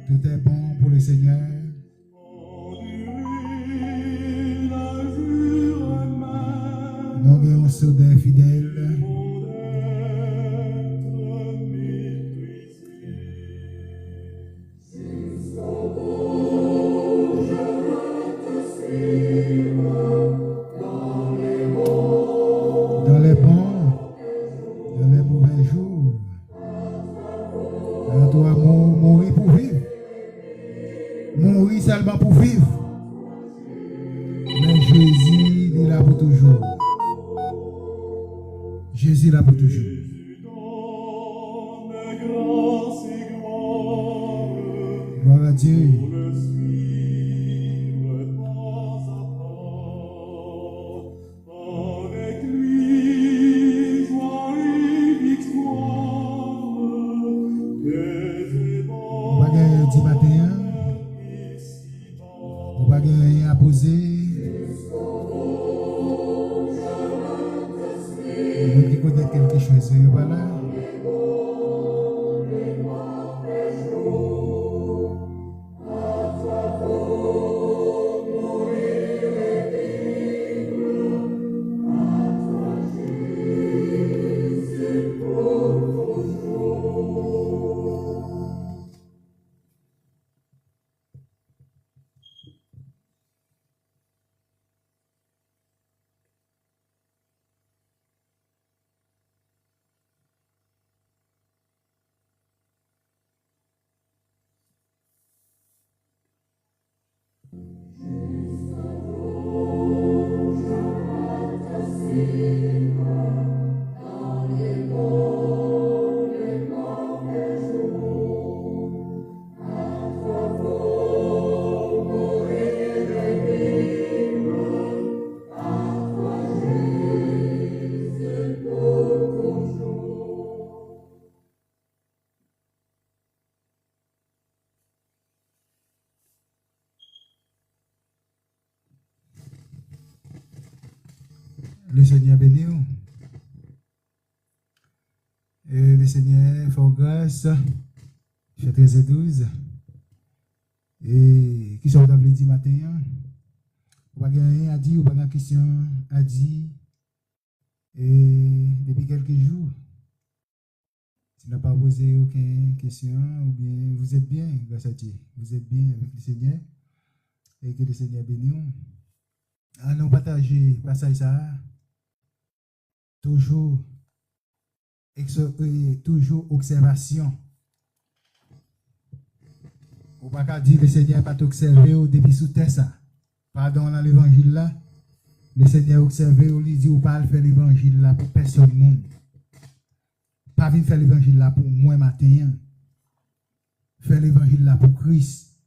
Tout est bon pour le Seigneur. Nous avons ceux des fidèles. Dans les bons, dans les mauvais jours. On doit mourir pour vivre. Mourir seulement pour vivre. Mais Jésus est là pour toujours. Jésus est là pour toujours. Gloire à Dieu. Le Seigneur bénit. Et le Seigneur fait grâce. Fait 13 et 12. Et qui sont appelés dit matin. On va gagner à dire, ou pas de question à dire. Et depuis quelques jours, tu n'as pas posé aucune question, ou bien vous êtes bien, grâce à Dieu. Vous êtes bien avec le Seigneur. Et que le Seigneur bénisse. Allons partager passage ça. Toujours observation. On ne peut pas dire que le Seigneur n'a pas observé depuis sous terre ça. Pardon dans l'évangile là. Le Seigneur a observé, on lui dit, on ne peut pas faire l'évangile là pour personne monde. Pas venir faire l'évangile là pour moi matin. faire l'évangile là pour Christ.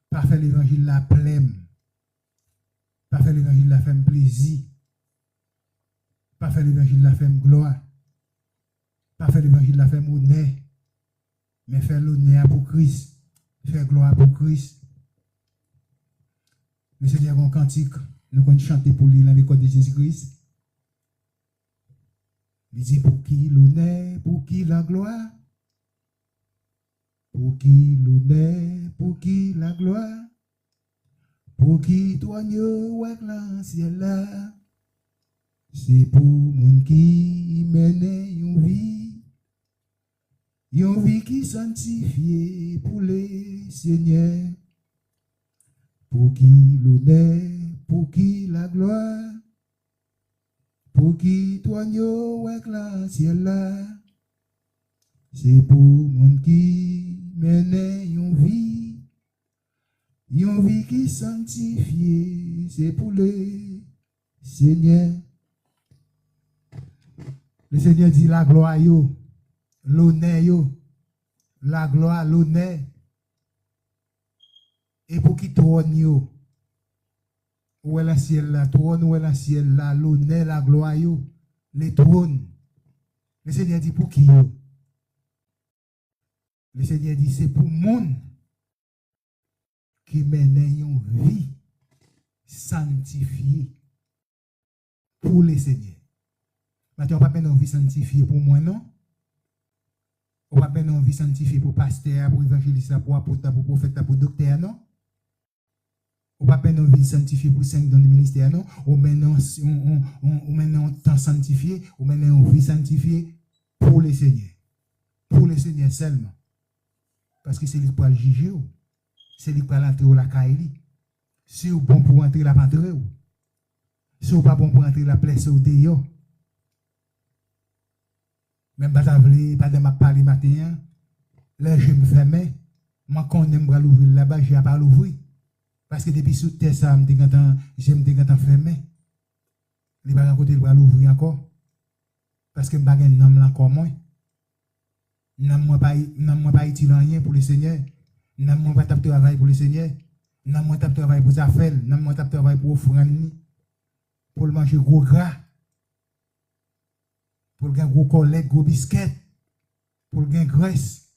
Pas faire l'évangile là pleine. Pas faire l'évangile là faire plaisir. Pas faire l'évangile là faire gloire. Pas faire l'évangile là faire honneur. Mais faire l'honneur pour Christ. Faire gloire pour Christ. Le Seigneur a un cantique. Nous allons chanter pour lui dans l'école de Jésus-Christ. Il dit pour qui l'honneur, pour qui la gloire. Pour qui l'honneur, pour qui la gloire. Pour qui toi nous avec le ciel là. C'est pour mon qui mène une vie qui sanctifiée pour les seigneurs. Pour qui l'honneur, pour qui la gloire. Pour qui toi nous avec le ciel là. C'est pour mon qui mène une vie qui sanctifiée, c'est pour les Seigneur. Le Seigneur dit la gloire, l'honneur, la gloire, l'honneur. Et pour qui trône, où est le ciel là, trône, où est le ciel là, l'honneur, la gloire, les trônes. Le Seigneur dit pour qui? Le Seigneur dit c'est pour le monde qui mène une vie sanctifiée pour le Seigneur. Maintenant, on ne va pas mener une vie sanctifiée pour moi, non? On ne va pas mener une vie sanctifiée pour pasteur, pour évangéliste, pour apôtre, pour prophète, pour docteur, non? On ne va pas mener une vie sanctifiée pour 5 dans le ministère, non? On mène un temps sanctifié, on mène une vie sanctifiée pour le Seigneur. Pour le Seigneur seulement. Parce que c'est lui qui va le juger. C'est lui qui va entrer au la caille. Si vous bon pour entrer la pantrer. Si vous pas bon pour entrer la place au déo. Même pas t'avler, pas de m'a parler matin. Là je me fermais. Moi quand on aime l'ouvrir là-bas, j'ai pas l'ouvrir. Parce que depuis sous terre ça j'aime te fermer. Les pas côté le bras l'ouvrir encore. Parce que m'pa gen nom là encore moins. N'a pas utile rien pour le Seigneur. N'a pas tape travail pour le Seigneur. N'a pas tape travail pour affaires. N'a pas tape travail pour offrande. Pour le manger gros gras. Pour le gros collègue, gros biscuit. Pour le gain graisse.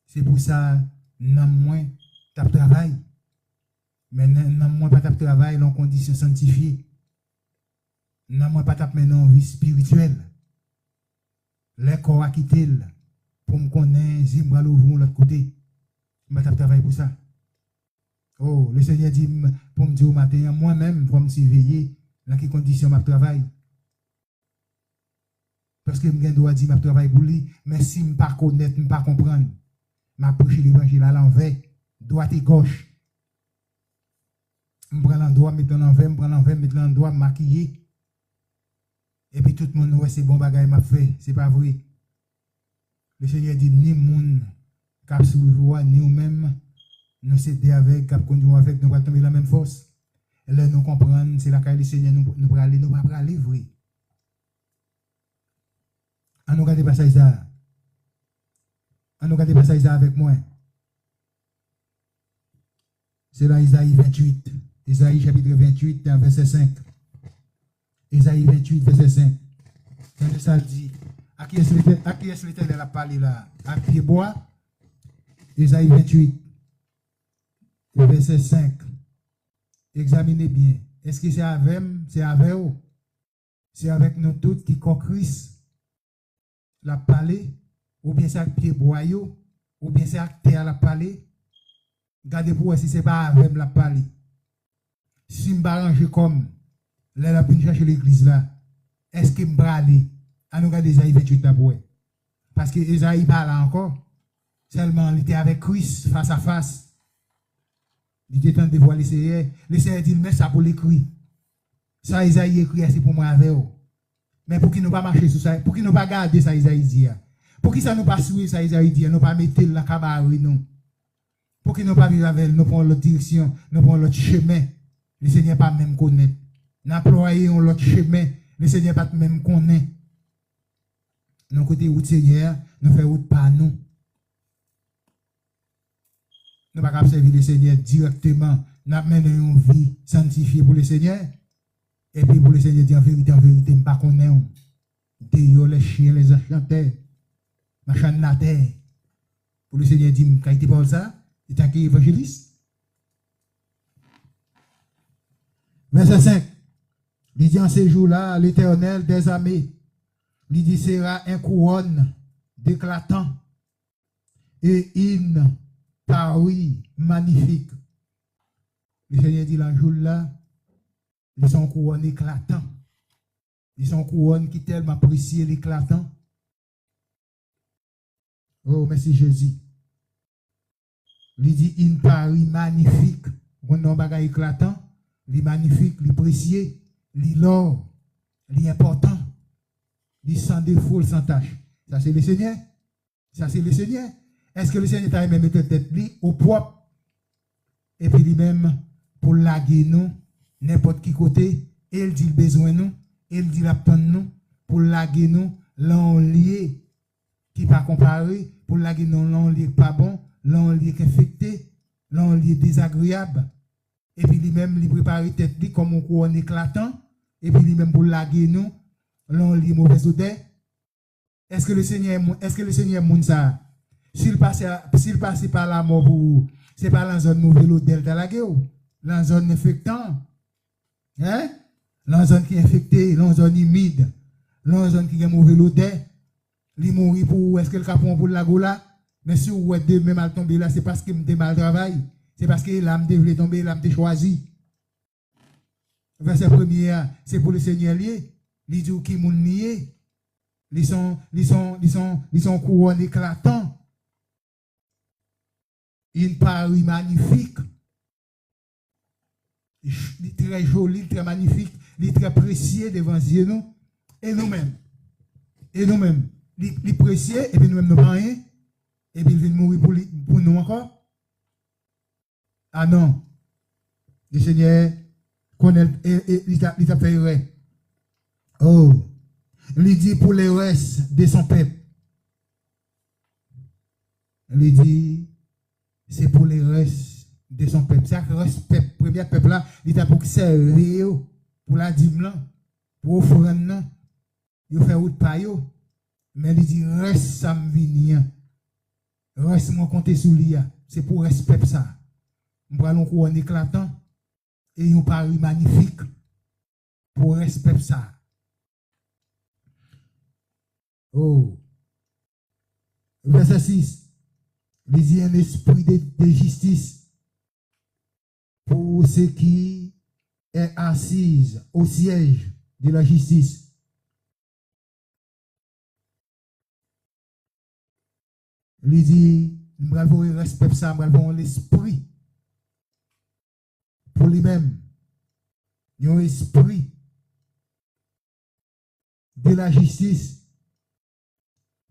C'est pour ça n'a moins tape travail. Mais n'a pas tape travail en conditions sanctifiées. N'a pas tape maintenant en vie spirituelle. Les corps à quitter pour me connaître, Zimbra l'ouvre l'autre côté. Je vais travailler pour ça. Oh, le Seigneur dit pour me dire au matin, moi-même, pour me surveiller, dans quelles conditions je travaille. Parce que je dois dire que je travaille pour lui, mais si je ne pas connaître, je ne pas comprendre, je prêche l'évangile à l'envers, droite et gauche. Je prends l'endroit, mettre l'envers, je prends l'envers, mettre l'endroit, maquiller. Et puis tout le monde, ouais, c'est bon bagage m'a fait, c'est pas vrai. Le Seigneur dit, ni moun cap suivre, ni nous-mêmes, nous céder avec, cap conduire avec, nous allons tomber la même force. Et là, nous comprenons, c'est la carrière du Seigneur, nous allons aller, nous allons aller vrai. On nous regarde passage ça. On nous regarde passage ça avec moi. C'est là Isaïe 28. Isaïe chapitre 28, verset 5. Isaïe 28, verset 5. Quand ça dit, à qui est-ce l'Éternel a parlé là? À pied bois. Isaïe 28, verset 5. Examinez bien. Est-ce que c'est avec vous? C'est avec nous tous qui croient Christ la parler? Ou bien c'est avec pied bois? Ou bien c'est avec terre la parler? Regardez pour si ce n'est pas avec la parler. Si je m'arrange comme là, la peine chercher l'église là, est-ce que je vais aller? À nous regarder Isaïe 28 d'abord. Parce que Isaïe parle encore. Seulement, il était avec Christ face à face. Il était en train de voir le Seigneur. Le Seigneur dit, mais ça pour l'écrit. Ça, Isaïe écrit, c'est pour moi avec vous. Mais pour qu'il ne pas marcher sur ça, pour qu'il ne pas garder ça, Isaïe dit. Pour qu'il ne pas suivre ça, Isaïe dit, ne pas mettre la cabaret, non. Pour qu'il ne pas vivre avec nous, prendre l'autre direction, nous prendre l'autre chemin. Le Seigneur pas même connaître. N'employer l'autre chemin, le Seigneur pas même connaître. Nous côté route Seigneur, nous faisons route par nous. nous ne pouvons pas servir le Seigneur directement, nous menons une vie sanctifiée pour le Seigneur. Et puis pour le Seigneur dit en vérité, je ne sais pas qu'on est. D'ailleurs, les chiens, les enchanteurs, machin de la terre. Pour le Seigneur dit, quand il parle ça, il est un évangéliste. Verset 5. Il dit en ces jours-là, l'Éternel des armées, il dit sera un couronne d'éclatant et une paris magnifique. Le Seigneur dit la jour-là, ils sont couronne éclatant. Ils sont couronne qui tellement apprécié l'éclatant. Oh, merci Jésus. Il dit une paris magnifique. On a un bagage éclatant. Il est magnifique, il est précieux, il est l'or, il est important, il est sans défaut, sans tâche. Ça, c'est le Seigneur. Ça, c'est le Seigneur. Est-ce que le Seigneur t'a même mettre tête au propre? Et puis lui-même, pour laguer nous, n'importe qui côté, il dit le besoin nous, il dit l'attendre nous, pour laguer nous, l'enlié qui pas comparé, pour laguer nous, l'enlié pas bon, l'enlié qui infecté, l'enlié désagréable. Et puis lui-même, il prépare tête comme un couronne éclatant. Et puis lui-même pour laguer nous, l'on lit mauvaise odeur. Est-ce que le Seigneur est ça? S'il passe par la mort pour vous, c'est pas la zone mauvaise odeur de la guerre, la zone infectante. Hein? La zone qui est infectée, la zone humide, la zone qui est mauvaise odeur. Il mourit pour, est-ce que le capon pour la gola? Mais si vous êtes de mal tombé là, c'est parce que je mal travail. C'est parce que l'âme devait tomber, l'âme te choisi. Verset 1er, c'est pour le Seigneur lié. Il dit qui moun nié. Ils sont couronne éclatant. Une paris magnifique. Il est très joli, très magnifique, il est très précieux devant nous. Et nous-mêmes. Il est précieux, et puis nous-mêmes nous pas rien. Et puis il vient mourir pour nous encore. Ah non, le Seigneur connaît et il t'a fait. Oh, il dit pour les restes de son peuple. Il dit, c'est pour les restes de son peuple. C'est le premier peuple là, il t'a pour servir pour la dîme là, pour offrande, il fait autre payo. Mais il dit, reste ça me venir. Reste moi compter sur lui. C'est pour respect ça. Nous allons couronne éclatant et un pari magnifique pour respect ça. Oh. Verset 6. Il dit un esprit de justice pour ce qui est assise au siège de la justice. Il dit, nous allons respect ça, nous allons l'esprit. Pour lui-même, il y a un esprit de la justice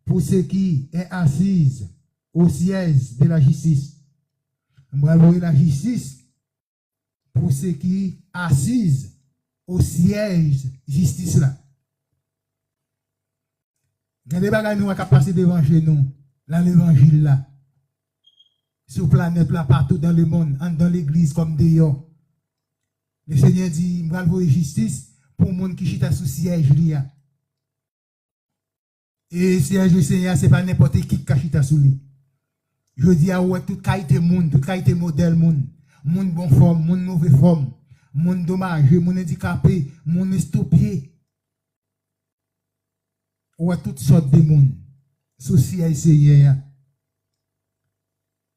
pour ce qui est assise au siège de la justice. Bravo la justice pour ce qui est assise au siège justice là. Il y a des bagages nous qui passent devant chez nous, dans l'évangile là, sur la planète là, partout dans le monde, dans l'église comme d'ailleurs. Le Seigneur dit, je vais avoir justice pour les gens qui chita sous siège. Et siège du Seigneur, ce n'est pas n'importe qui chita sous lui. Je dis à ouais, toute qualité monde, toute qualité modèle monde, monde bonne forme, monde mauvaise forme, monde dommage, monde handicapé, monde estopié. Ouais, toutes sortes de monde sous siège Seigneur.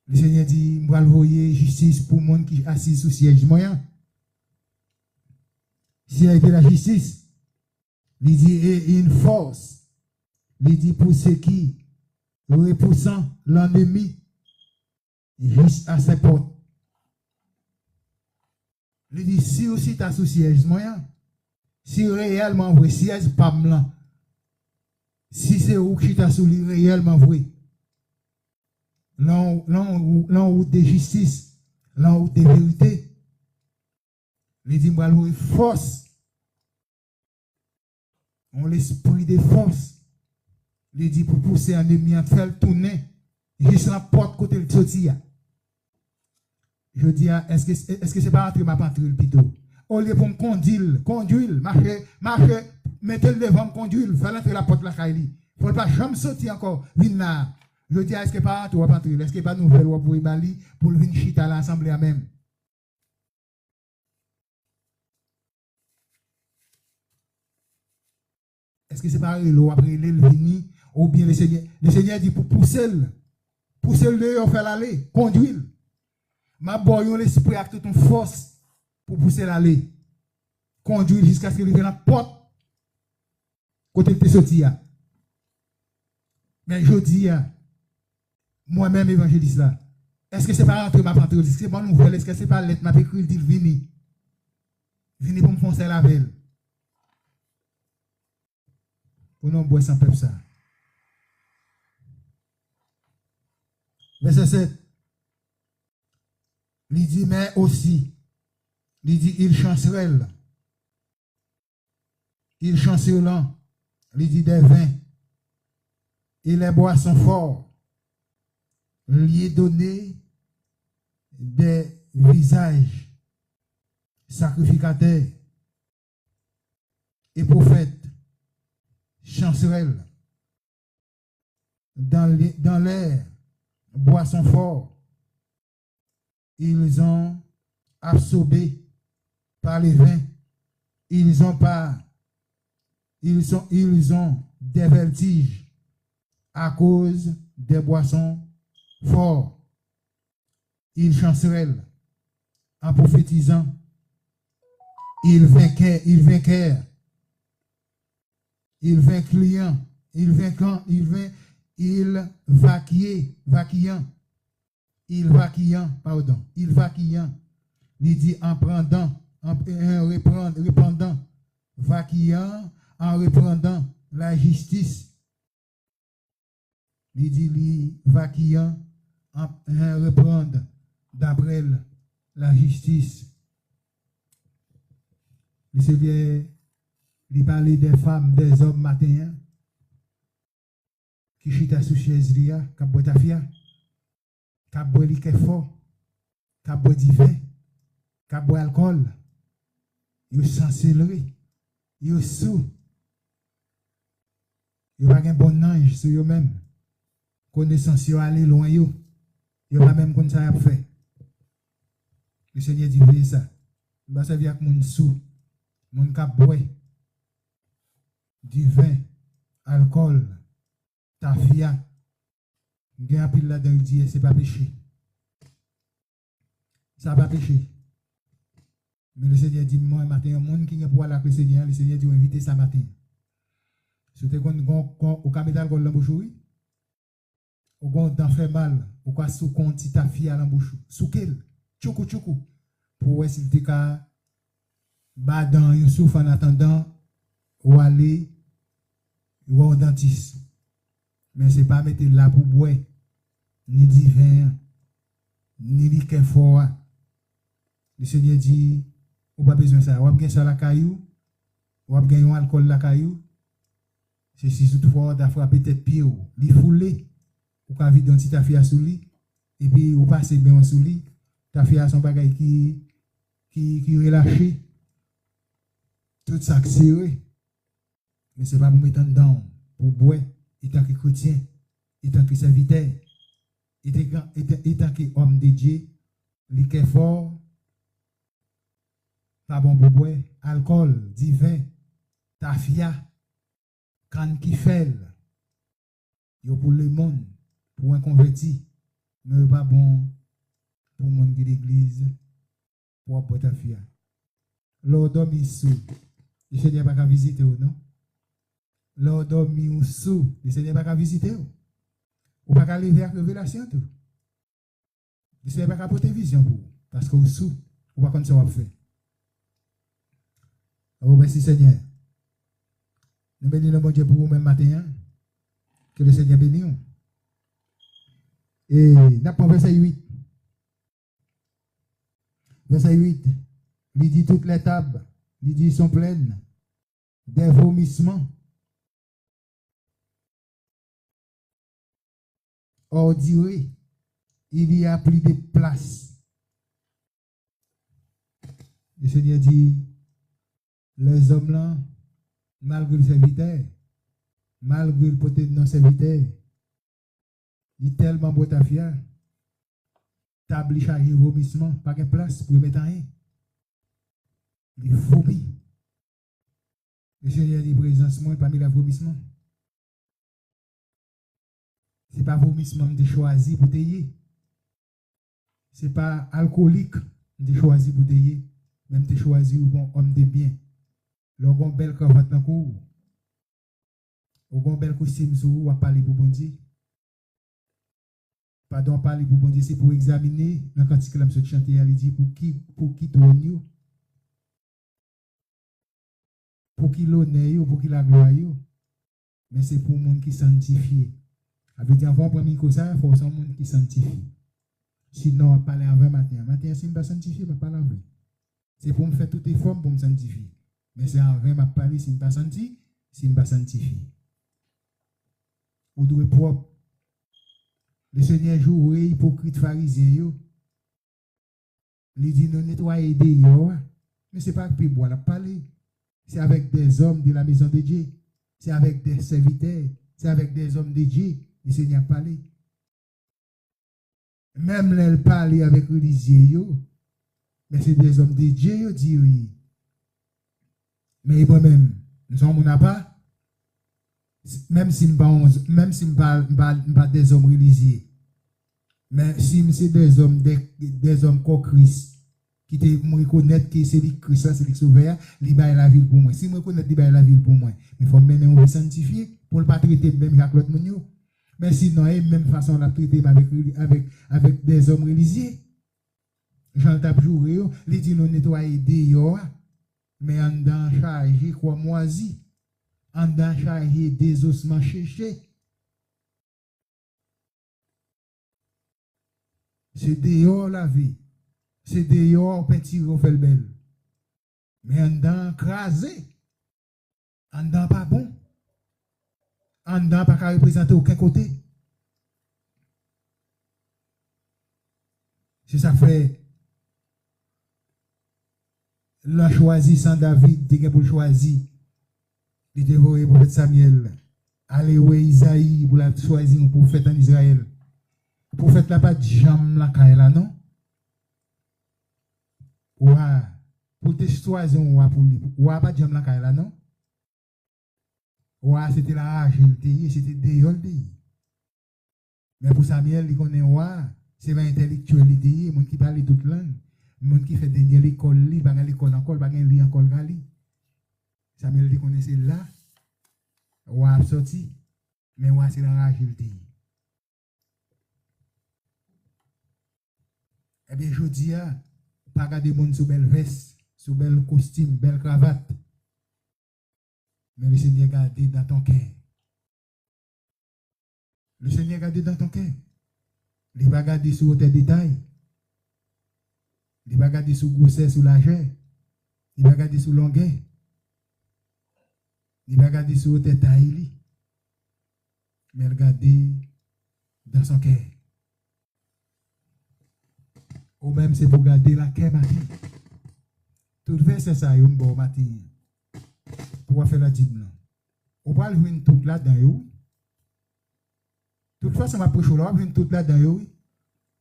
Le Seigneur dit, je vais avoir justice pour les gens qui assis sous siège moyen. Siège de la justice, il dit, et une force, il dit pour ceux qui repoussant l'ennemi juste à ses portes. Il dit, si aussi tu as sous siège moyen, si réellement vrai, siège pas blanc, si c'est où qui t'a sous lui réellement vrai, l'en de justice, l'en de vérité, il dit, moi, une force. On l'esprit de force. Il dit, pour pousser un ennemi à faire tourner, juste la porte côté le sortir. Je dis, est-ce que c'est pas entre ma pantrile plutôt? Au lieu pour me conduire, marcher, mettez le devant, me conduire, faire entrer la porte la caille. Il ne faut pas jamais sortir encore, venir là. Je dis, est-ce que pas entre ma pantrile? Est-ce que pas nouvelle ou pour y bali pour venir chita à l'assemblée même? Est-ce que c'est pas l'eau après le vini ou bien le Seigneur dit pour pousser le dehors, faire l'aller, conduire. Ma boyon l'esprit avec toute une force pour pousser l'aller, conduire jusqu'à ce qu'il arrive à la porte côté de sorti. Mais je dis, moi-même évangéliste là, est-ce que c'est pas entre ma pantoute, est-ce que c'est pas nouvelle, est-ce que c'est pas lettre m'a écrit, dit vini pour me foncer la veille. Pour nous boire sans peuple ça. Verset 7. Il dit, mais aussi, il dit, il chancelle. Il chancelant. Il dit des vins. Et les boissons forts. Lui est donné des visages sacrificateurs et prophètes. Chancerelle. Dans l'air, boissons forts. Ils ont absorbé par les vins. Ils ont des vertiges à cause des boissons forts. Ils chancerellent en prophétisant. Ils vainquèrent. Ils vainquant. Il vaquillant, il dit en répandant, vaquillant, en répandant la justice. Il dit vaquillant, en répandant d'après la justice. Il se vient, il parlait des femmes, des hommes matin, qui chita sous chaise, qui boit ta fia. Qui boit liqueur fort, qui boit du vin, qui boit alcool, ils sont céleri, ils sous, ils n'ont pas un bon ange sur eux-mêmes, connaissance ils aller loin, ils n'ont pas même comme ça à faire. Le Seigneur dit, voyez ça, il va servir avec mon sous, mon qui boit du vin, alcool, tafia. Il y a un pile là-dedans qui dit, c'est pas péché. Ça va pas péché. Mais le Seigneur dit, moi, matin, un monde qui est pour aller avec le Seigneur dit, inviter ça matin. Si tu au camétal dans la bouche, au gon d'en faire mal, au quoi sous compte ta fille à la bouche. Sous quel? Tchoukou. Pour voir s'il te ka badan, yon souffre en attendant, ou aller, ou au dentiste. Mais c'est pas mettre là pour boire, ni divin, ni liqueur fort. Le Seigneur dit, ou pas besoin de ça. Ou pas besoin de ça la caillou, ou pas besoin d'alcool la caillou. C'est si surtout fort d'à frapper tête pied ou, li foulé, ou ka vide dans ta fille sous lui, et puis ou passer bien sous lui, ta fille a son bagage qui relâché. Tout ça serré. Mais c'est pas pour mettre dedans, pour boire, étant que chrétien, étant que serviteur, étant que homme de Dieu, liqueur fort, pas bon pour boire, alcool, divin, tafia, canne qui fait, yo pour le monde, pour un converti, mais pas bon pour le monde de l'église, pour boire tafia. L'ordre dormi sous, le Seigneur pas qu'à visiter ou non? L'ordre dormi sous, le Seigneur pas qu'à visiter ou pas qu'à lever avec révélation tout. Le Seigneur pas qu'à porter vision pour vous, parce que vous sous, ou pas comme ça va faire. Oh, merci Seigneur. Nous bénissons le bon Dieu pour vous même matin. Que le Seigneur bénisse. Et nous avons verset 8. Verset 8. Il dit toutes les tables, il dit sont pleines des vomissements. Ordurés, il y a plus de place Le Seigneur dit, les hommes là, malgré le serviteur, malgré le côté de nos serviteurs, il est tellement beau ta fière. Table chargée vomissement, pas de place pour mettre rien. Il vomit. Le Seigneur dit présence moi parmi la vomissement. Ce n'est pas vomissement que tu choisi pour t'aider. Ce n'est pas alcoolique que tu choisi pour t'aider. Même tu choisi ou bon homme de bien. Lorsqu'on belle cravate dans le cou. Ou bon bel costume sur ou à parler pour bon Dieu. Pardon, parler pour bon Dieu, c'est pour examiner dans quand il me chanter, il dit pour qui tourne, pour qui l'honneur, pour qui la gloire, mais c'est pour le monde qui sanctifie. Avec dire avant premier que ça, il faut un monde qui sanctifie. Sinon, on va parler en vrai matin. Matin, si je ne pas sanctifié, je ne vais pas parler en vrai. C'est pour me faire toutes les formes pour me sanctifier. Mais c'est en vrai, je vais parler si je ne pas senti, si je ne pas sanctifié. Vous devez propre. Le Seigneur joue hypocrite pharisien. Il dit nous nettoyer des mais ce n'est pas que boire la parler. C'est avec des hommes de la maison de Dieu. C'est avec des serviteurs. C'est avec des hommes de Dieu. Le Seigneur parle. Même là, il parle avec les religieux. Mais c'est des hommes de Dieu, dit oui. Mais moi-même, nous sommes pas. Même si je ne parle pas des hommes religieux. Mais si c'est des hommes comme Christ, qui me reconnaissent que c'est lui Christ, c'est lui sauveur, il baille la ville pour moi. Si je reconnais qu'il baille la ville pour moi, il faut mener un sanctifié pour ne pas traiter même avec l'autre monde. Mais sinon, même façon de traiter avec des hommes religieux. Jean tape joué, il dit nous nettoyer des mais en dans chargé quoi moisi. En dans chargé des ossements séchés. C'est dehors la vie. C'est dehors petit on fait le bel. Mais en dans crasé. En dans pas bon. En dans pas qu'à représenter aucun côté. C'est ça fait. L'a choisi sans David, dès pour choisir. Il était pour le prophète Samuel. Allez où Isaïe pour la choisir un prophète en Israël. Le prophète n'a pas de jambe la kaila, non? Ouah. Pour te choisir un roi pour lui. Ouah, pas de jambe la kaila, non? Ouah, c'était la rage, c'était déyol. Mais pour Samuel, il connaît ouah. C'est pas intellectuel, il y a qui parle toute langue. Monde qui fait des l'école, il va à l'école encore, il va à l'école encore. Samuel dit qu'on est là, on a sorti, mais on a c'est la rage. Eh bien, je dis, pas garder monde sous belle veste, sous belle costume, belle cravate. Mais le Seigneur garde dans ton cœur. Le Seigneur garde dans ton cœur. Il va garder sur tes détails. Il va garder sous grossesse, sous largeur. Il va garder sous longueur. Il va garder sous tes tailles. Mais il garde dans son cœur. Ou même c'est pour garder la cœur matin. Tout le fait c'est ça, un bon matin. Pour faire la dîme. On va le jouer toute là-dedans. Toutefois, ça m'a prêché là, on va toute là-dedans.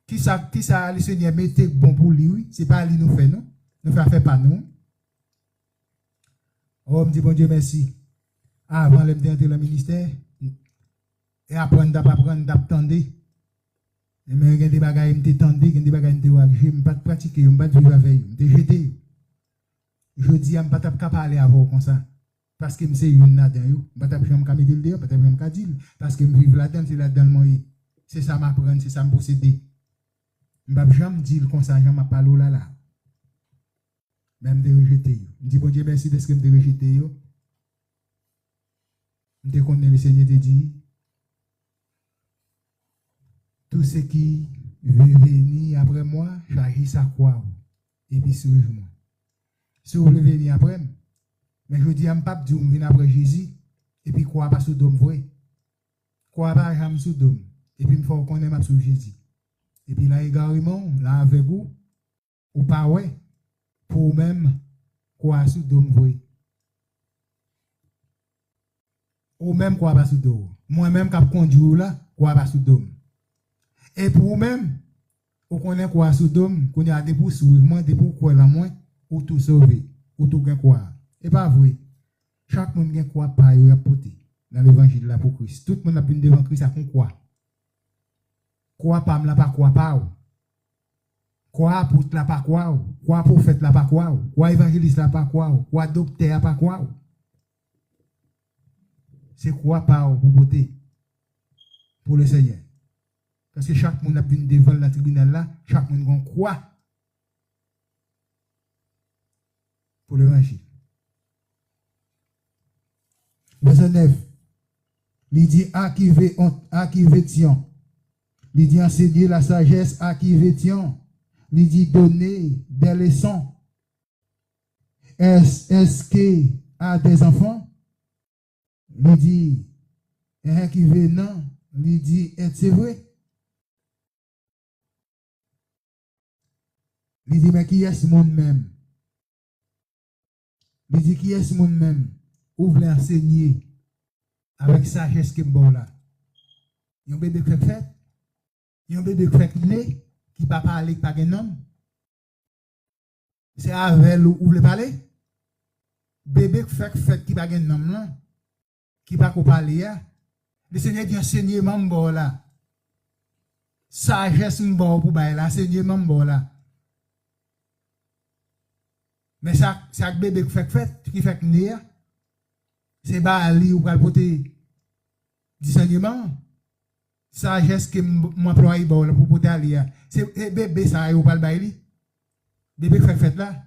Qui ça, le Seigneur mette bon pour lui, oui. C'est pas lui nous fait, non? Nous fait pas nous. Oh, me dit bon Dieu merci. Avant de me le ministère, et apprendre d'attendre. Mais il y a des bagages qui me tendent, il y a des bagages qui me je ne pas pratiquer, je ne pas vivre avec eux, je ne jeter. Je dis, je ne pas parler avant comme ça. Parce que je suis une là-dedans, je ne pas mettre le dehors, je ne pas dire, parce que je vis là-dedans, c'est là-dedans, c'est ça m'apprendre, c'est ça me posséder. Je ne vais jamais dire comme ça, je ne parle là. Même de rejeter. Je dis, bon Dieu, merci de ce que je me rejeté. Je connais le Seigneur te dit, tout ce qui veut venir après moi, chargez sa croix. Et puis suivez-moi. Si vous voulez venir après, mais je dis, je ne pas dire, je viens après Jésus, et puis croire pas sous dôme vrai. Croire pas jamais sous dôme. Et puis il faut qu'on aime sur Jésus. Et puis là, également, là avec vous, ou pas ouais, pour même quoi sous dôme vrai. Ou même quoi pas sous dôme. Moi-même qui conduit là, quoi pas sous dôme. Et pour même, on connaît quoi sous dôme, qu'on a des pour sourire, moi, des pour quoi la moins, ou tout sauver, ou tout gain quoi. Et pas vrai. Chaque monde gain quoi pas y apporter dans l'évangile là pour Christ. Tout le monde a venu devant Christ à quoi. Quoi pas la pas quoi pas. Quoi apôtre la pas quoi. Quoi prophète la pas quoi. Quoi évangéliste la pas quoi. Quoi docteur pas quoi. C'est quoi pas pour voter pour le Seigneur. Parce que chaque monde a venu devant la tribunal là, chaque monde a quoi pour l'évangile. Verset 9. Il dit à qui vêtion. Il dit enseigner la sagesse à qui vêtion. Il dit donner des leçons. Est-ce qu'il a des enfants? Il dit qui venant. Il dit c'est vrai. Il dit mais qui est ce monde même? Il dit qui est ce monde même? Ou voulez enseigner avec sagesse qui est bon là. Il y a un bébé qui fait, il y a un bébé qui fait né, qui ne peut pas parler, qui n'a pas de nom. C'est avec où vous voulez parler? Bébé qui fait, qui n'a pas de nom là, qui ne peut pas parler. Le Seigneur dit enseignement bon là. Sagesse bon pour bailler là, enseignement bon là. Mais ça bébé qui fait né, c'est Bali ou pour porter discernement. Sagesse que m'emploie pour porter aller. C'est bébé ça ou pas le baili. Bébé fait là.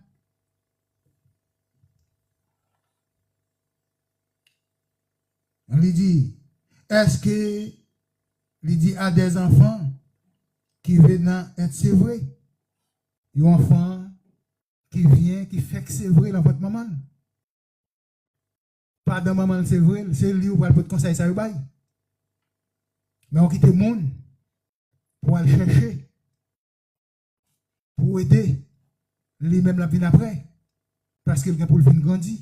On lui dit, est-ce que il dit à des enfants qui viennent être c'est vrai? Un enfant qui vient, qui fait que c'est vrai dans votre maman. Pas dans maman, c'est vrai, c'est lui ou pas le conseil, ça y est. Mais on quitte le monde pour aller chercher, pour aider lui-même la vie après. Parce qu'il vient pour le venir grandir.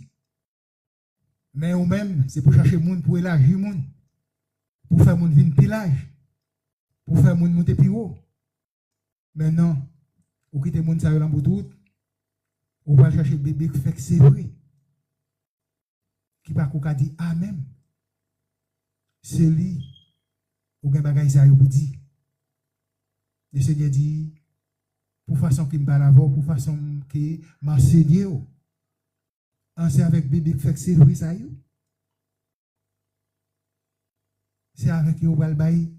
Mais ou même, c'est pour chercher le monde, pour élargir le monde. Pour faire le monde venir pilage. Pour faire le monde monter plus haut. Mais non, on quitte le monde, ça y est, dans tout. On va chercher le bébé qui fait que c'est vrai. Qui va qu'on dit Amen. C'est lui. Ou gen bagay ça yo pour dire. Le Seigneur dit pour façon qu'il me parle avant, pour façon que m'enseigner enseigne avec bébé qui fait que c'est vrai ça yo. C'est avec yo va le bail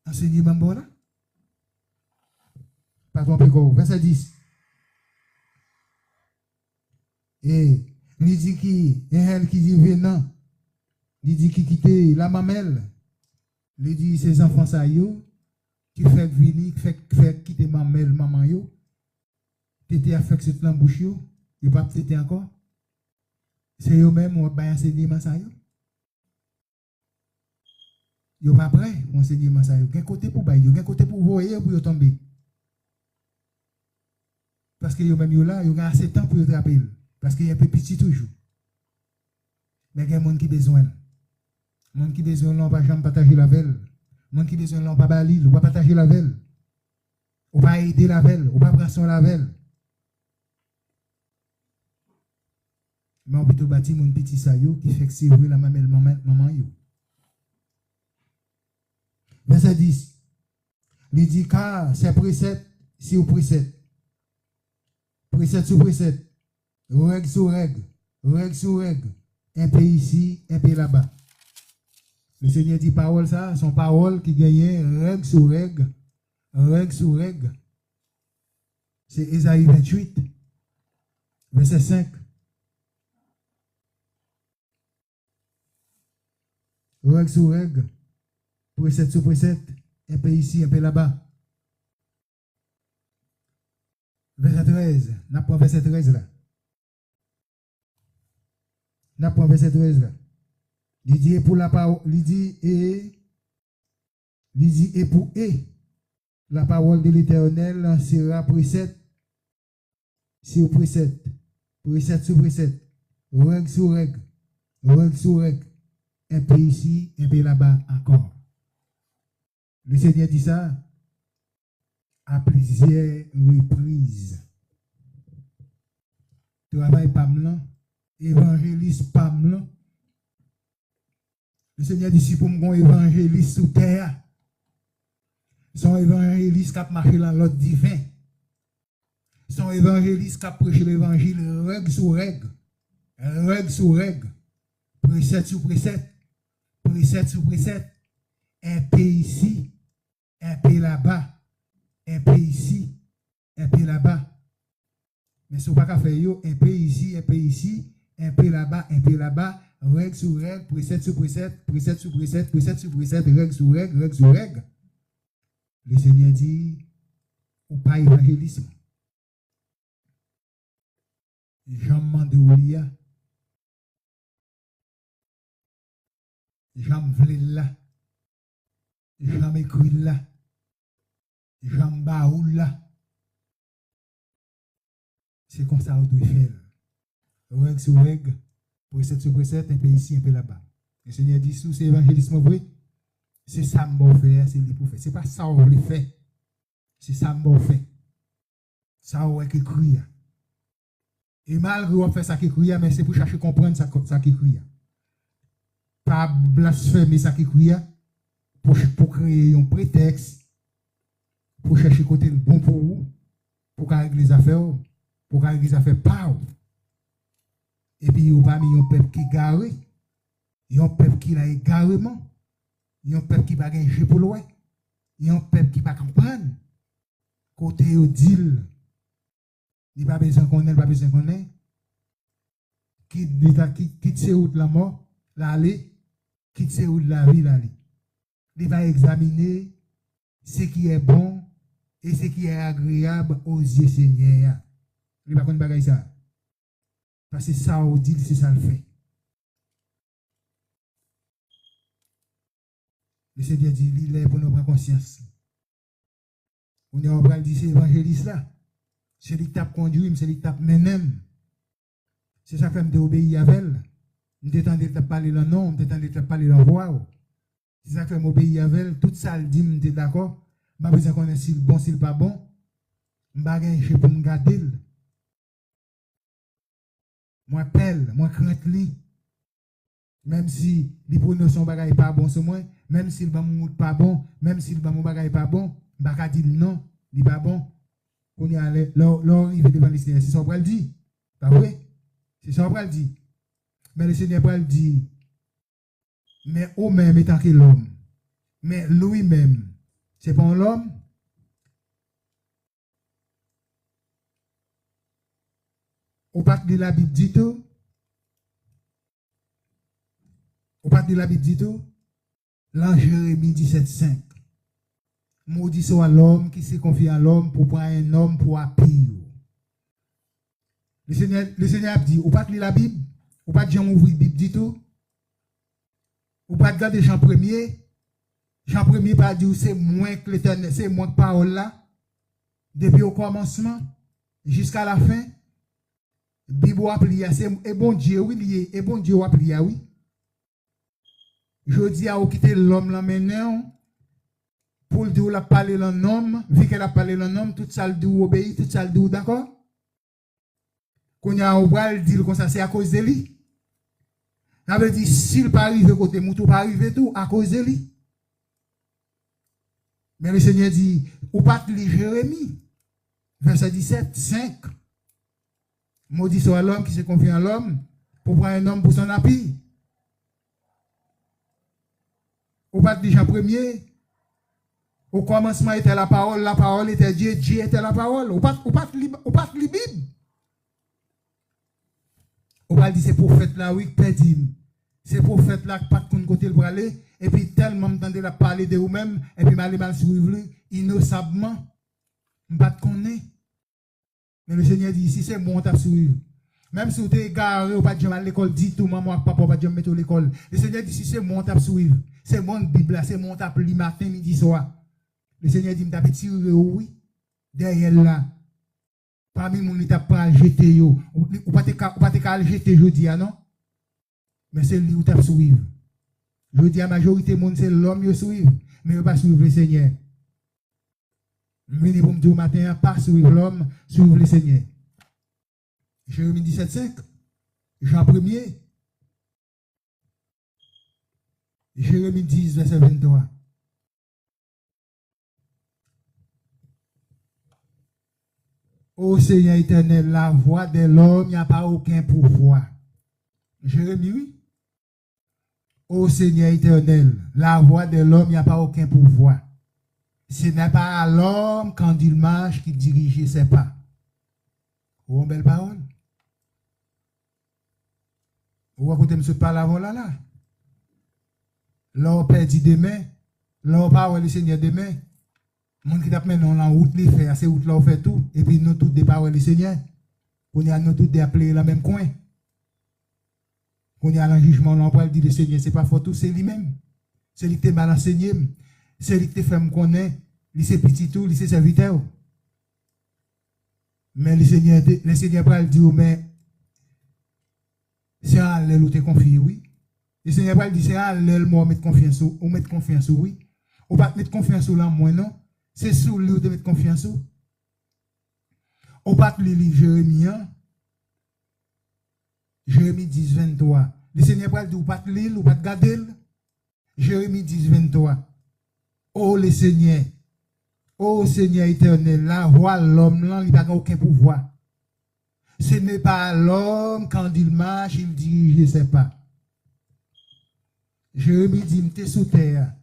enseignement bon là. Pas tromper quoi. Verset 10. Et il dit qui elle qui dit venant. Il dit qui quitte la mamelle. Il dit ces enfants ça yo qui fait venir qui fait quitter mamelle maman yo. Tété a fait cette lambouche yo, il pas tété encore. C'est eux même on va enseignement ça yo. Yo pas prêt enseignement ça yo. Quel côté pour bailler, quel côté pour voyer pour yo tomber. Parce que yo même yo là, yo a assez de temps pour yo attraper parce qu'il y a un peu petit toujours. Mais il y a des gens qui ont besoin. Les gens qui ont besoin, on ne va jamais partager la veille. Les gens qui ont besoin, on ne va pas balayer, on va partager la veille. On va aider la veille, on va prendre son la veille. Mais on peut te bâtir mon petit saillot qui fait que c'est vrai la maman yo. Verset 10. Il dit car c'est précepte sur précepte. Précepte sur précepte. Règle sur règle. Règle sur règle. Un peu ici, un peu là-bas. Le Seigneur dit parole ça, son parole qui gagne règle sur règle. Règle sur règle. C'est Ésaïe 28, verset 5. Règle sur règle. Précepte sur précepte. Un peu ici, un peu là-bas. Verset 13. N'a pas verset 13 là. N'a pas verset 13 là. Il dit pour la parole, il dit et pour la parole de l'Éternel sera précepte sur précepte, précepte sur précepte, règle sur règle, règle sur règle, un peu ici, un peu là-bas encore. Le Seigneur dit ça à plusieurs reprises. Travail Pamela, évangéliste Pamela. Le Seigneur dit si pour moi évangéliste sous terre, son évangéliste qui a marché dans l'ordre divin. Son évangéliste qui a prêché l'évangile règle sur règle, règle sur règle, précepte sur précepte, précepte sur précepte, un peu ici, un peu là-bas, un peu ici, un peu là-bas. Mais ce n'est pas qu'à faire, un peu ici, un peu ici, un peu là-bas, règle sur règle, précepte sur précepte, précepte sur précepte, précepte sur précepte, règle sur règle, règle sur règle. Le Seigneur dit, ou pas évangélisme. Jean Mandoulia, Jean Vlel là, Jean Écrit là, Jean Baoul là. C'est comme ça qu'on doit faire. Règle sur règle, précepte sur précepte, un peu ici, un peu là-bas. Le Seigneur dit, sous c'est évangélisme vrai, c'est ça que je vais faire, c'est lui pour faire. Ce n'est pas ça qu'on veut faire. C'est ça que je vais faire. Ça on est écrit. Et malgré qu'on fait ça qui écrit, mais c'est pour chercher à comprendre ça qui écrit. Pas blasphémer ça qui écrit, pour créer un prétexte, pour chercher côté le bon pour vous, pour régler les affaires, pour régler les affaires par vous. Et puis, il n'y a pas un peuple qui est garé, il y a un peuple qui est égarement, il y a un peuple qui va gagner pour loin, il y a un peuple qui va comprendre. Côté au deal, il n'y a pas besoin qu'on ait, il n'y a pas besoin qu'on ait. Quitte ses routes la mort, l'aller, quitte ses routes la vie, l'aller. Il va examiner ce qui est bon et ce qui est agréable aux yeux Seigneur. Il va connaître bagaille ça. Parce que ça au deal, c'est ça le fait. Le Seigneur dit, il est pour nous prendre conscience. On est en train de dire, c'est évangéliste là. C'est lui qui t'a conduit, c'est lui qui t'a mené. C'est ça que je m'obéis à elle. Je t'attendais de parler le nom, je t'attendais de parler la voix. C'est ça que je m'obéis à elle. Tout ça, elle dit, je suis d'accord. Je n'ai pas besoin de connaître si c'est bon, si c'est pas bon. Je n'ai pas pour me garder. Moi, pelle, moi, crainte li. Même si les prononctions bagaille pas bon, c'est moi. Même si le bamou pas bon, même si le bamou bagaille pas bon, je ne vais pas dire non, il n'est pas bon. On y allait, l'arrivée devant le Seigneur, c'est ça qu'on va le dire. Pas vrai? C'est ça qu'on va le dire. Mais le Seigneur va le dire. Mais au même étant que l'homme. Mais lui-même, c'est pas l'homme. Au pas de la Bible dit tout. Au pas de la Bible dit tout. L'an Jérémie 17,5. Maudit soit l'homme qui se confie à l'homme pour prendre un homme pour appuyer. Le Seigneur a dit, ou pas de la Bible, ou pas de Jean ouvrir la Bible dit tout. Ou pas de garder Jean 1er. Jean 1er pas dit c'est moins que l'éternel, c'est moins que parole là. Depuis au commencement jusqu'à la fin. Bible a plié, c'est bon Dieu, oui, et bon Dieu a plié, oui. Je dis à quitter l'homme là maintenant. Pour le dire, la parler l'un homme, vu qu'elle a parlé l'un homme, tout ça le dit obéit, tout ça le dit d'accord? Quand il y a un bras, dit comme ça, c'est à cause de lui. Ça veut dire, s'il n'est pas arrivé côté mouton, pas arrivé tout, à cause de lui. Mais le Seigneur dit, ou pas de Jérémie, verset 17, 5. Maudit soit l'homme qui se confie en l'homme, pour prendre un homme pour son appui. Ou pas de Jean 1er. Au commencement était la parole était Dieu, Dieu était la parole. Ou pas de Bible. On va dire c'est prophète là, oui, pédim. C'est prophète là qui pas de côté pour aller. Et puis tellement m'entendez la parler de vous-même. Et puis m'aller mal suivre innocemment. M'pas de connaître. Mais le Seigneur dit, si c'est bon, on t'a suivre. Même si vous êtes égaré, ou pas de à l'école, dit tout, maman, papa, pas de mettre à l'école. Le Seigneur dit, si c'est bon, on t'a suivre. C'est bon, Bible là, c'est bon, on t'a pris matin, midi, soir. Le Seigneur dit, m't'a tirer oui, derrière là. Parmi les gens qui pas jeté yo, ou pas te jeter jodi non? Mais c'est lui qui t'a suivre. Jodi la majorité monde c'est l'homme qui suivre, mais il pas suivre le Seigneur. Venez pour me dire matin pas suivre l'homme, suivre le Seigneur. Jérémie 17:5. Jean 1er. Jérémie 10 verset 23. Ô Seigneur éternel, la voix de l'homme n'y a pas aucun pouvoir. Jérémie, oui. Ô Seigneur éternel, la voix de l'homme n'y a pas aucun pouvoir. Ce n'est pas à l'homme quand il marche qui dirige ses pas. Ô, belle parole. Ou à côté de ce parole là. Là, on perdit demain. Là, on parle le Seigneur demain. Moun qui t'a mené dans la route, les fait, ces routes là, on fait tout. Et puis nous tous des paroles du Seigneur. On y a nous tous des appelés dans le même coin. On y a le jugement, on parle dit le Seigneur, c'est pas fort tout, c'est lui-même. C'est lui qui t'a mal enseigné. C'est lui qui t'a fait me connaître. Lui c'est petit tout, lui c'est serviteur. Mais le Seigneur parle dit, mais c'est à l'aile où tu es confié, oui. Le Seigneur parle dit, c'est à l'aile où mettre confiance, ou mettre confiance, oui. Ou pas mettre confiance sur là, moi, non. C'est sur lui où tu mettre confiance. Ou pas lire Jérémie, Jérémie 10, 23. Le Seigneur parle dit, ou pas lire, ou pas garder. Jérémie 10, 23. Oh le Seigneur, oh Seigneur éternel, la voix l'homme là, il n'a aucun pouvoir. Ce n'est pas l'homme quand il marche, il dirige ses pas. Jérémie dit, m'te sous terre.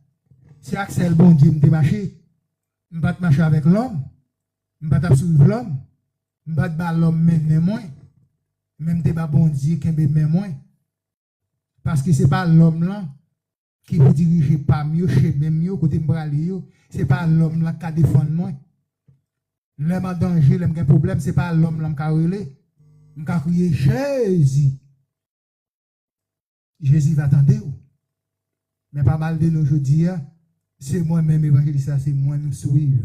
Si Axel bon Dieu m'te marché, m'pas marcher avec l'homme, m'pas suivre l'homme, m'pas l'homme mener moins, même t'es pas bon Dieu qui me moins. Parce que c'est pas l'homme là qui vous dirige pas mieux, chez même mieux, côté m'brali yo, c'est pas l'homme là qui défend moi. L'homme en danger, l'homme qui a un problème, c'est pas l'homme là qui a relé. M'ka crier Jésus. Jésus va attendre. Mais pas mal de nos aujourd'hui, c'est moi-même évangéliste, c'est moi nous suivre.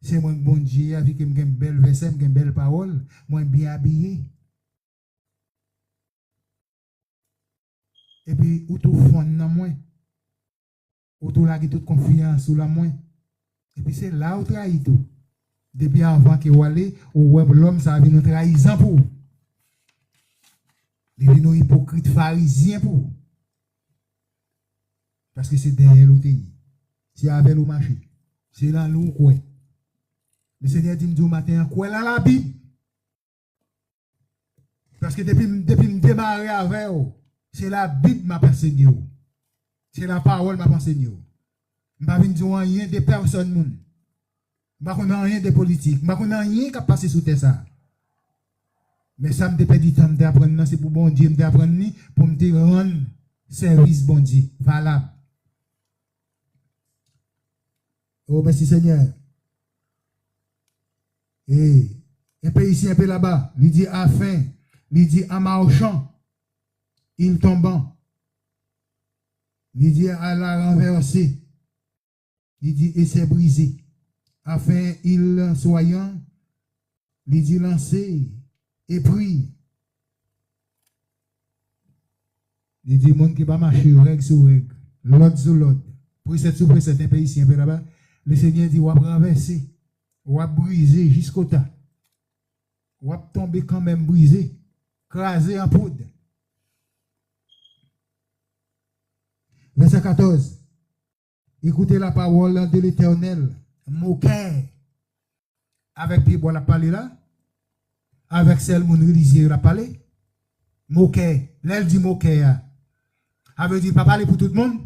C'est moi bon Dieu avec une belle verset, une belle parole, moi bien habillé. Et puis, ou tout fond dans moi. Ou tout la toute confiance sous la moi. Et puis, c'est là où trahit tout. Depuis avant que vous allez, ou l'homme, ça va nous trahison pour. Depuis nous hypocrites pharisiens pour. Parce que c'est derrière l'autre. C'est avec le marché. C'est là où quoi. Le Seigneur dit au matin, quoi là la Bible? Parce que depuis me démarrer avec vous, c'est la Bible qui m'a enseigné. C'est la parole qui m'a enseigné. Je ne vais pas dire rien de personne. Je ne vais pas rien de politique. Je ne vais pas rien qui a passé sous terre. Mais ça me fait du temps d'apprendre, c'est pour bon Dieu d'apprendre, pour me rendre service bon Dieu, valable. Oh, merci Seigneur. Et un peu ici, un peu là-bas, il dit à faim, il dit en marchant, il tombant. Il dit à la renverser. Il dit et c'est brisé. Afin il soyant, il dit lancer et pris. Il dit monde qui va marcher règle sur règle, l'autre sur l'autre. Précepte sur précepte, un peu ici, un peu là-bas. Le Seigneur dit, on va renverser, on va briser jusqu'au temps. On va tomber quand même brisé, crasé en poudre. Verset 14. Écoutez la parole de l'Éternel. Moquer. Avec Bible, on a parlé là. Avec celle mon religieux, on a parlé. Moquer. L'elle dit moquer. Elle veut dire, pas parler pour tout le monde.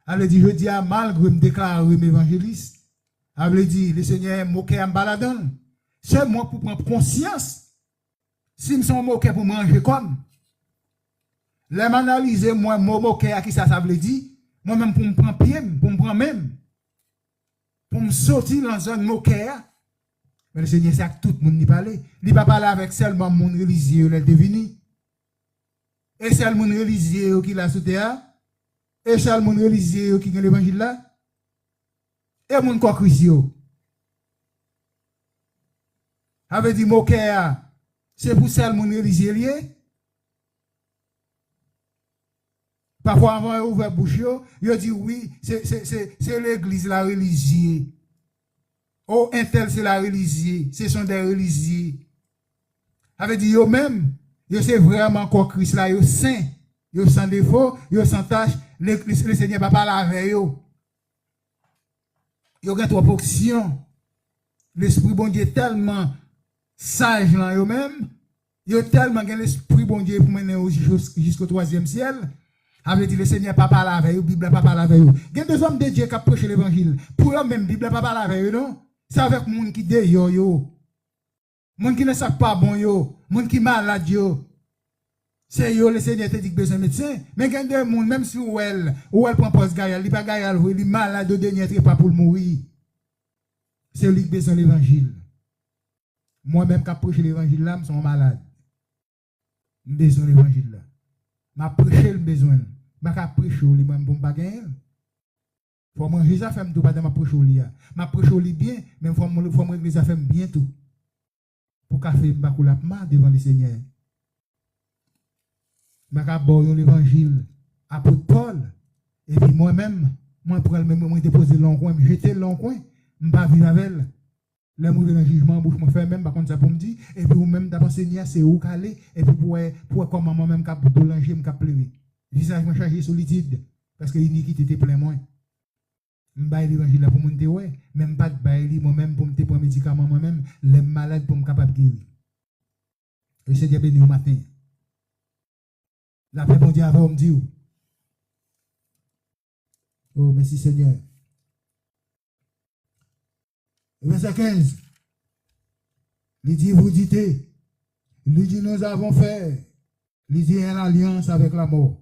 Elle dit, je dis à malgré me déclarer évangéliste. Elle dit, le Seigneur moquer en baladant. C'est moi pour prendre conscience. Si je suis moquer pour manger comme. Les m'analyser, moi, moquer à qui ça veut dire. Moi-même, pour me prendre pied, pour me prendre même. Pour me sortir dans une moquer. Mais le Seigneur, c'est à tout le monde qui parle. Il ne va pas parler avec seulement mon religieux, il est devenu. Et c'est mon religieux qui l'a sauté. Et c'est mon religieux qui a l'évangile là. Et mon quoi christian. Avait dit moquer, c'est pour ça le monde religieux. Parfois, avant d'ouvrir la bouche, il dit oui, c'est l'église, la religieux. Oh, un tel, c'est la religieux. Ce sont des religieux. Avait dit, yo même, yo c'est vraiment encore Christ là, yo saint, yo sans défaut, yo sans tâche, le Seigneur va pas laver yo. Yo gen trop option. L'esprit bon Dieu tellement sage là yo même, yo tellement gen l'esprit bon Dieu pour mener jusqu'au troisième ciel. Avait dit le Seigneur pas parler avec eux, Bible pas parler avec eux. Il y a des hommes de Dieu qui prêchent l'évangile. Pour eux même Bible pas parler avec eux non. C'est avec monde qui dé yo. Monde qui ne savent pas bon yo, monde qui malade yo. C'est yo le Seigneur te dit que besoin médecin, mais il y a des monde même si ou elle prend poste gaïal, il pas gaïal, il est malade au dernier pas pour mourir. C'est lui qui besoin l'évangile. Moi-même qui prêche l'évangile là, je suis malade. Je besoin l'évangile là. Ma prêcher le besoin. Ma ka prêcher li moi pour pas gagner. Faut manger ça fait tout pas dans ma prêcher li. Ma prêcher li bien, mais faut manger ça fait bien tout. Pour ka faire ba koulapma devant le Seigneur. Ma ka boire l'évangile apôtre Paul et puis moi-même, moi pour moi déposer long coin, jeter long coin, m'pas vivre avec elle. Le mot de jugement, bouche me fait même, par contre, ça pour me dire, et puis ou même d'abord Seigneur, c'est où caler, et puis pour comment moi-même cap boulanger, me cap pleurer. Visage me chargé solitude, parce que l'iniquité était plein moins. M'baille l'évangile là pour monter, ouais, même pas de bailler moi-même pour me prendre médicament moi-même, les malades pour me capable guérir. Le Seigneur béni au matin. La paix, mon Dieu, avant, me dit, oh, merci Seigneur. Verset 15. Il dit, vous dites, il dit, nous avons fait, il dit, une alliance avec la mort.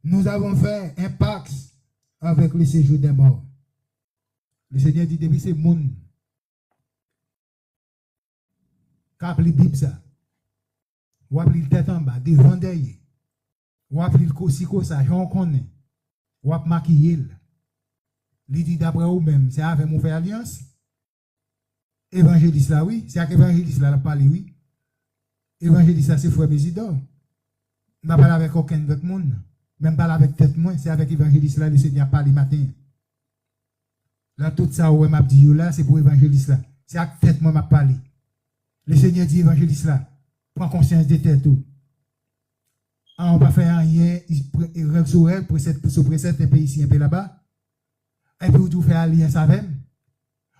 Nous avons fait un pacte avec le séjour des morts. Le Seigneur dit, depuis c'est monde. Cap li Bible ça. Ou appli le tête en bas, devant derrière. Ou appli le kosiko ça, j'en connais. Ou app maquiller. Il dit, d'après vous même, c'est avec mon fait alliance. Évangéliste là, oui. C'est avec évangéliste là, la parle, oui. Évangéliste là, c'est frère Bésidor. Je ne parle avec aucun autre monde. Même pas avec tête moi. C'est avec évangéliste là, le Seigneur parle le matin. Là, tout ça, où m'a dit là, c'est pour évangéliste là. C'est avec tête moi, m'a parlé. Le Seigneur dit évangéliste là. Prends conscience de tête tout. On ne va pas faire rien, il règle sur elle, pour ce précepte, un pays ici, un peu là-bas. Et puis, vous faites alliance avec.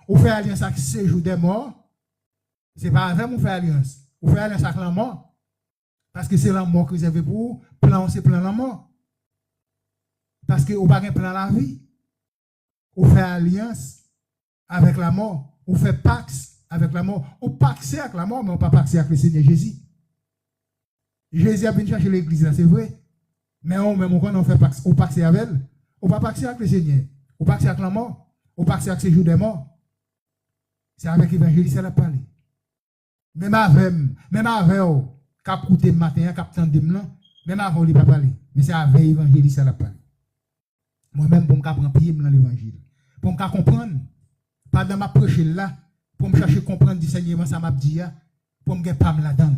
Ou fait alliance avec ce jour des morts, ce n'est pas avec vous fait alliance. Vous faites alliance avec la mort. Parce que c'est la mort que vous avez pour vous. Plan, c'est plan la mort. Parce que vous n'avez pas plan la vie. Vous faites alliance avec la mort. Vous faites pax avec la mort. Vous paxez avec la mort, mais vous ne pas paxez avec le Seigneur Jésus. Jésus a venu chercher l'église, là, c'est vrai. Mais on même on fait pax, on paxez avec elle. On ne pas paxer avec le Seigneur. On paxez avec la mort. On paxez avec ce jour des morts. C'est avec l'évangéliste qu'elle a parlé. Même avec cap coûté matin, cap tendem même avant il pas parler. Mais c'est avec l'évangéliste qu'elle a parlé. Moi-même pour me prendre pied dans l'évangile. Pour me comprendre, pas dans ma prêche là, pour me chercher comprendre du Seigneur ça m'a dit pour me gagner pas là-dedans.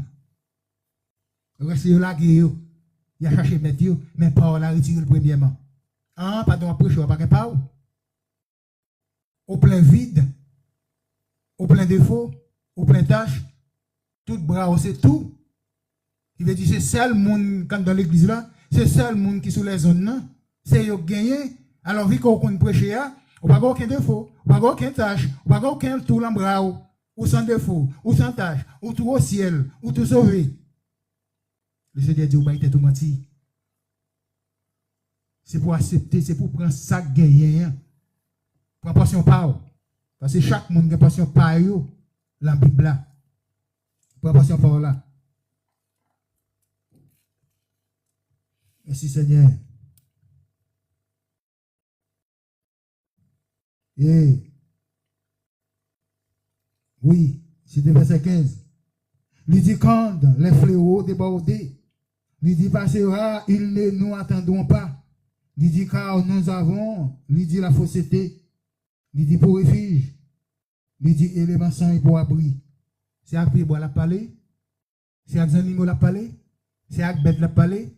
Reste là il a cherché mettre mais pas la retirer le premièrement. Ah, pas dans ma prêche pas pas au plein vide. Au plein défaut, au plein tâche, tout bras, c'est tout. Il veut dire, c'est seul monde, quand dans l'église là, c'est seul monde qui sous les zones, c'est yo gagné. Alors, vu qu'on compte prêcher, on n'a pas aucun défaut, on n'a pas aucun tâche, on n'a pas aucun tout l'embras, ou sans défaut, ou sans tâche, ou tout au ciel, ou tout sauvé. Le Seigneur dit, il t'a tout menti. C'est pour accepter, c'est pour prendre ça gagné. Prends portion par. Parce que chaque monde a passion par eux, la Bible là. Pas passion par là. Merci Seigneur. Et oui, c'était verset 15. Il dit quand les fléaux débordés, il dit passera, ils ne nous attendront pas. Il dit car nous avons, il dit la fausseté. Il dit pour refuge. Il dit élément sang et pour abri. c'est avec bois la parler, c'est avec animaux la parler, c'est avec bête la parler.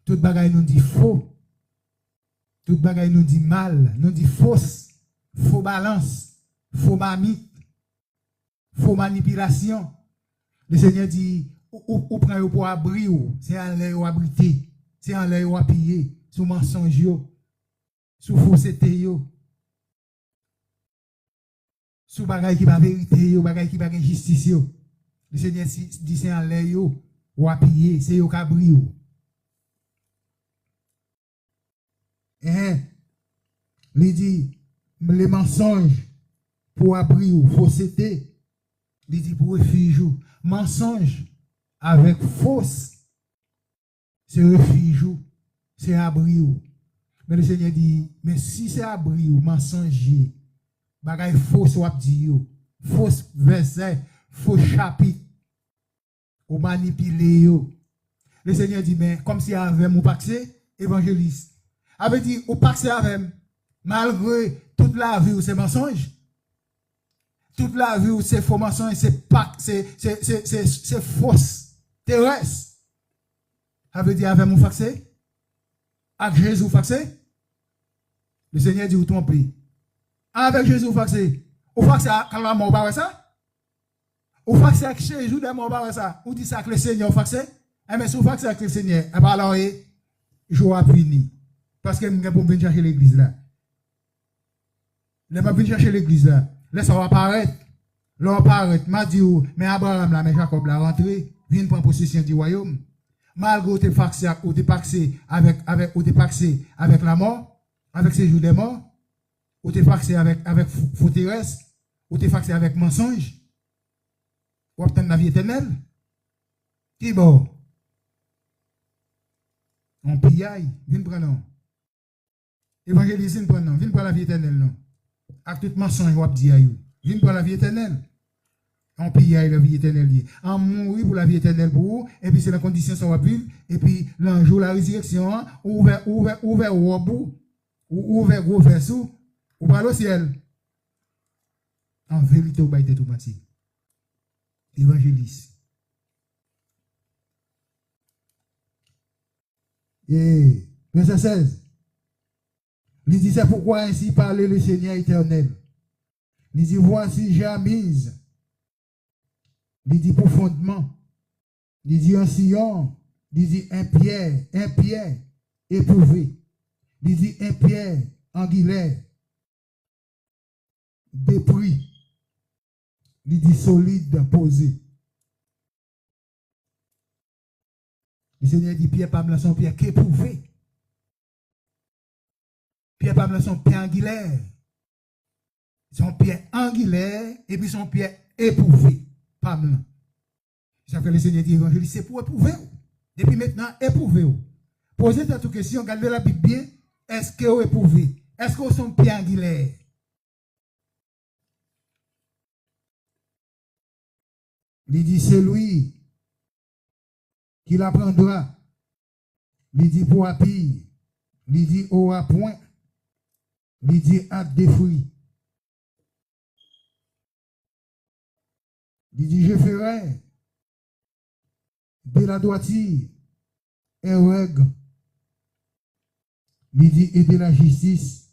Tout bagaille nous dit faux. Tout bagaille nous dit mal, nous dit fausse, faux balance, faux mamite, faux manipulation. Le Seigneur dit, ou prend pour abri, c'est en l'air ou abrité, c'est en l'air ou appuyé, sous mensonge, sous fausseté, sous bagaille qui pas vérité, bagaille qui pas justice. Le Seigneur dit, c'est en l'air ou appuyé, c'est au cabri. Il dit, les mensonges pour abri ou fausseté, il dit pour refuge. Mensonge avec fausse, c'est refuge, c'est abri. Mais le Seigneur dit, mais si c'est abri ou mensonger, bagaille fausse ou abdi, fausse verset, faux chapitre, ou manipuler. Le Seigneur dit, mais comme si avait mon paxé, évangéliste. Avait dit, ou paxé avec, malgré toute la vie où c'est mensonge. Toute la vie où c'est faux mensonge, c'est fausse, terrestre. Ça veut dire avec mon faxé, avec Jésus faxé, le Seigneur dit, vous trompez. Avec Jésus faxé, ou faxé quand la mort va ça? Ou faxé avec Jésus de mort va ça? Ou dit ça que le Seigneur faxé? Eh bien, si vous faxé avec le Seigneur, eh bien alors, je vais punir. Parce que je vais venir chercher l'église là. Je vais venir chercher l'église là. Là, ça va apparaître. Là, apparaître. M'a dit, mais Abraham là, mais Jacob là, rentré, vient prendre possession du royaume. Malgré où tu es paxé avec la mort, avec ces jours des morts, ou tu es paxé avec faux terrestre, ou tu es paxé avec mensonge, ou obtenir la vie éternelle. Qui bon? On pillaille, viens prendre. Évangélise, viens prendre la vie éternelle. Non. Avec tout mensonge, on dit, viens prendre la vie éternelle. On pillaille la vie éternelle. On mourit pour la vie éternelle pour vous, et puis c'est la condition ça va vivre, et puis l'ange la résurrection, ouvert au bout, ou ouvert gros verso, ou par le ciel. En vérité, vous baillez tout menti. Évangéliste. Et verset 16. Il dit, c'est pourquoi ainsi parlait le Seigneur éternel. Il dit, voici j'ai mise. Il dit profondément. Il dit un sillon. Il dit un pierre éprouvé. Il dit un pierre angulaire. Dépris. Il dit solide, posé. Le Seigneur dit, pierre pas son pierre qu'éprouvé. Pierre pas son pierre angulaire. Son pierre angulaire et puis son pierre éprouvé. Pas blanc. Ça fait le Seigneur dit, évangéliste, c'est pour éprouver. Depuis maintenant, éprouver. Posez cette question, regardez la Bible bien. Est-ce que vous éprouvez? Est-ce que vous sont pierre angulaire? Il dit, c'est lui qui l'apprendra. Il dit, pour appuyer. Il dit, au point. Il dit, hâte des fruits. Il dit, je ferai de la droiture un règle. Il dit, et de la justice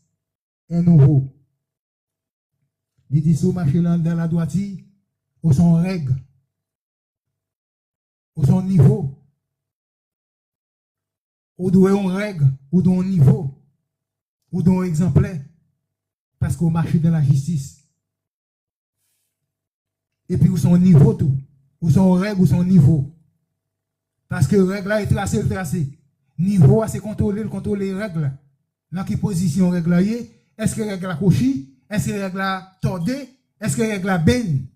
un nouveau. Il dit, si vous marchez dans la droiture, ou son règle, ou son niveau, ou doit une règle, ou d'un niveau, ou d'un exemplaire, parce qu'on marche dans la justice. Et puis, où son niveau tout, où son règle, ou son niveau. Parce que règle là est tracé. Niveau, c'est contrôler règle. Dans quelle position règle là est? Est-ce que règle la cochi? Est-ce que règle la tordée? Est-ce que règle la baigne?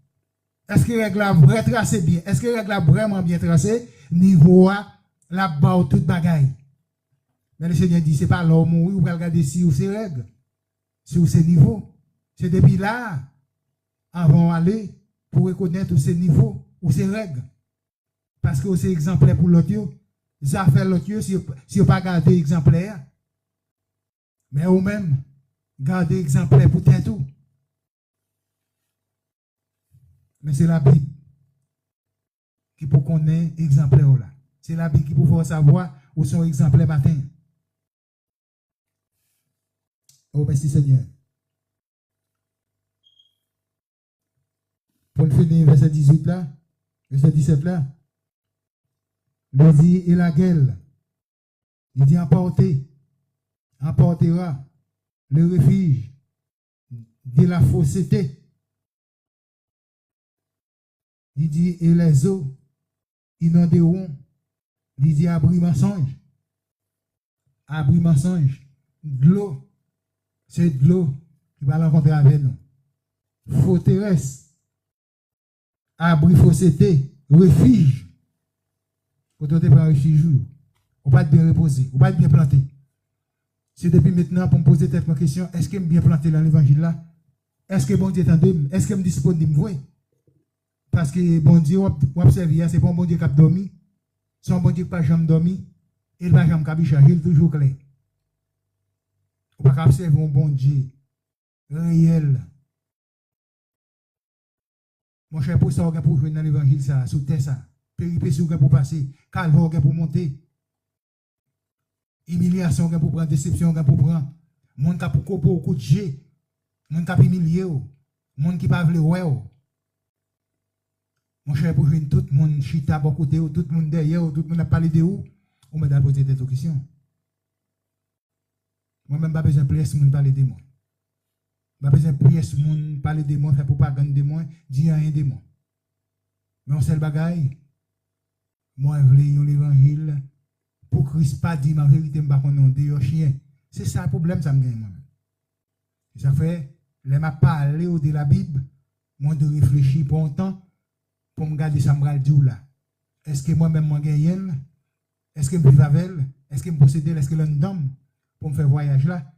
Est-ce que règle la vrai tracé bien? Est-ce que règle la vraiment bien tracé? Niveau la bas toute bagaille. Mais le Seigneur dit, c'est pas l'homme où vous regardez si ou c'est règle. Si ou c'est niveau. C'est depuis là, avant d'aller, pour reconnaître tous ces niveaux ou ces règles. Parce que c'est exemplaire pour l'autre. Ça fait l'autre si vous pas gardé exemplaire. Mais vous-même, Gardez exemplaire pour tout. Mais c'est la Bible qui peut connaître exemplaire là. C'est la Bible qui peut faire savoir où sont exemplaires matin. Oh, merci Seigneur. Pour finir, verset 18 là, verset 17 là, il dit, et la gueule, il dit, emportera le refuge de la fausseté. Il dit, et les eaux inonderont. Il dit, abri mensonge. Abri mensonge. De l'eau. C'est de l'eau qui va rencontrer avec nous. Forteresse. Abri fausseté. Refuge. Pour te prendre refuge. On va être bien reposé. On va être bien planté. C'est depuis maintenant pour me poser cette question, est-ce que je suis bien planté dans l'évangile là? Est-ce que bon Dieu est en deux? Est-ce que je suis disponible de me voir? Parce que bon Dieu, on observe, c'est pas un bon Dieu qui a dormi. C'est un bon Dieu qui n'a jamais dormi. Il va jamais cabicher, il est toujours clair. On va observer un bon Dieu réel. Mon cher, pour ça, on va pour jouer dans l'évangile, ça, sous terre, ça. Péripéties, on va pour passer. Calvaire, on va pour monter. Humiliation, on va pour prendre. Déception, on va pour prendre. Monde qui a pour couper au coup de jet. Monde qui a humilié. Monde qui n'a pas voulu. Mon cher, pour jouer tout le monde chita à côté, tout le monde derrière, tout le monde a parlé de où, on m'a posé des questions. Moi-même, je n'ai pas besoin de prier si on parle de moi. Je n'ai pas besoin de prier si on parle de moi, faire propagande de moi, dire rien de moi. Mais on sait le bagaille. Moi, je veux l'évangile pour Christ pas dire ma vérité, je ne sais pas de chien. C'est ça le problème, ça me gagne moi-même. Ça fait, je m'a parlé de la Bible, moi de réfléchir pour un temps. Pour me garder ça, me dire là. Est-ce que moi-même, moi, gagne? Est-ce que je vis avec elle? Est-ce que je possède? Est-ce que je donne pour me faire voyage là?